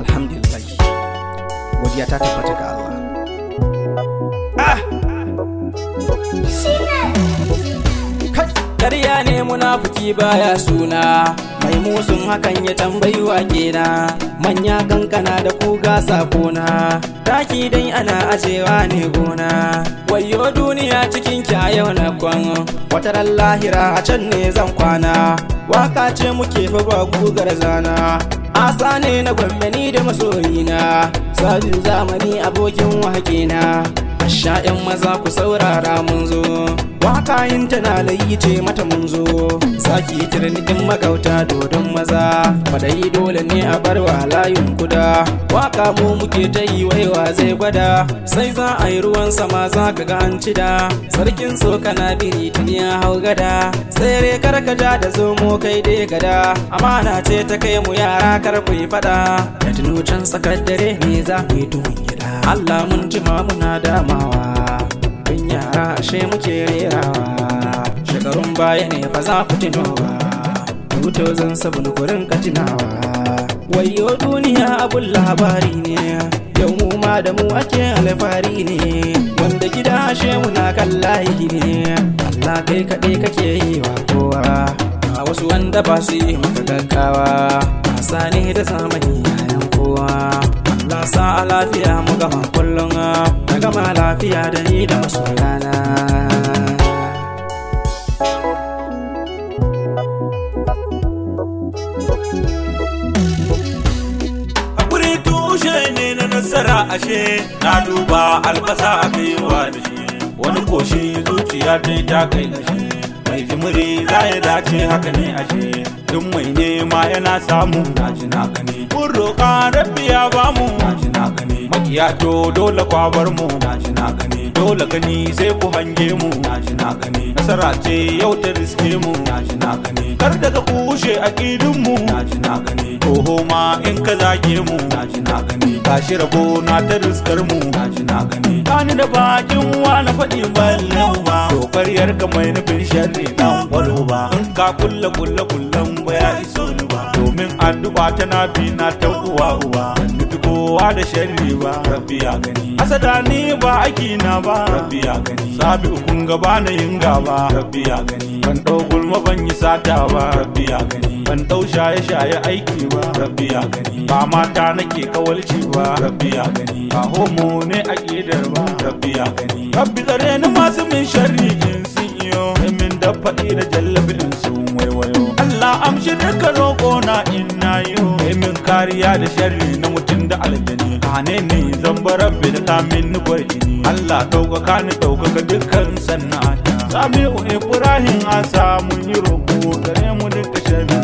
alhamdulillah godiya ta tabbata ga Allah. Karya ne munafiki baya suna, mai musun hakan ya tambayi wake na, manya kankana da kuga sakona, taki dai ana ajewa ne gona. Wayo duniya cikin yau na kwan, wataran lahira a can ne zan kwana. Waka ce muke fa ba gugar zana, asa ne na gwamnati da masoyina, sabin zamani abokin wakena. Asha 'yan maza ku saurara mun zo, waka yin tana layi ce mata mun zo. Saki tirnikin magauta dodon maza, fadai dole ne a barwa layin kuda. Waka mu muke ta yi waiwa zai gwada, sai za a yi ruwan sama za ka ga an cida. Sarkin so kana biri tuni ya hau gada, tsere karkaja da zomo kai dai gada. Amana ce ta kai mu yara kar ku yi fada, da tuno can tsakar dare ne za ku yi tuhun gida. Allah mun jima muna damawa, bin yara ashe muke rerawa. Shekarun baya ne fa za ku tunowa, 2007 kurin ka tunawa. Wayo duniya abun labari ne, yau mu ma da mu ake alfahari ne. Wanda gida ashe muna kan layi ne, Allah kai kaɗai kake yi wa kowa. A wasu wanda ba su yi maka gaggawa, wasa ne da zamani yayan kowa. Allah sa a lafiya mu gama kullum, na gama lafiya da ni da masoyana. Hakuri tushe ne na nasara ashe, na duba albasa a kaiwa da shi. Wani koshi zuciya dai ta kai gashi, mai jimiri za ya dace haka ne ashe. Duk mai nema yana samu, na ji na gani. Mun roƙa rabbi ya bamu, na ji na gani. Makiya to dole kwabar mu, na ji na gani. Dole gani sai ku hange mu, na ji na gani. Nasara ce yau ta riske mu, na ji na gani. Kar daga kushe aƙidin mu, na ji na gani. Toho ma in ka zage mu, na ji na gani. Gashi rabo na ta riskar mu, na ji na gani. Bani da bakin wa na faɗi ballau ba, to ƙaryar ka mai nufin sharri dan kwalo ba. In ka kullen ba ya iso ni ba, domin addu'a tana bi na ta uwa uwa. Nufi kowa da sharri ba, rabbi ya gani. Asada ni ba aiki na ba, rabbi ya gani. Sabi ukun gaba na yin gaba, rabbi ya gani. Ban ɗau gulma ban yi sata ba, rabbi ya gani. Ban ɗau shaye aiki ba, rabbi ya gani. Ba mata nake kawalci ba, rabbi ya gani. Ba homo ne a ƙidar ba, rabbi ya gani. Rabbi tsare ni masu min sharri in sun iyo, min da faɗi da jallabi in sun waiwayo. Allah amshi duka roƙo na in na yo, min kariya da sharri na mutum da aljani. Hane ne zan bar rabbi da kamin ni gwargini. Allah ɗaukaka ni ɗaukaka dukkan sannata. Sami'u Ibrahim Asa mun yi roƙo gare mu duka sharri.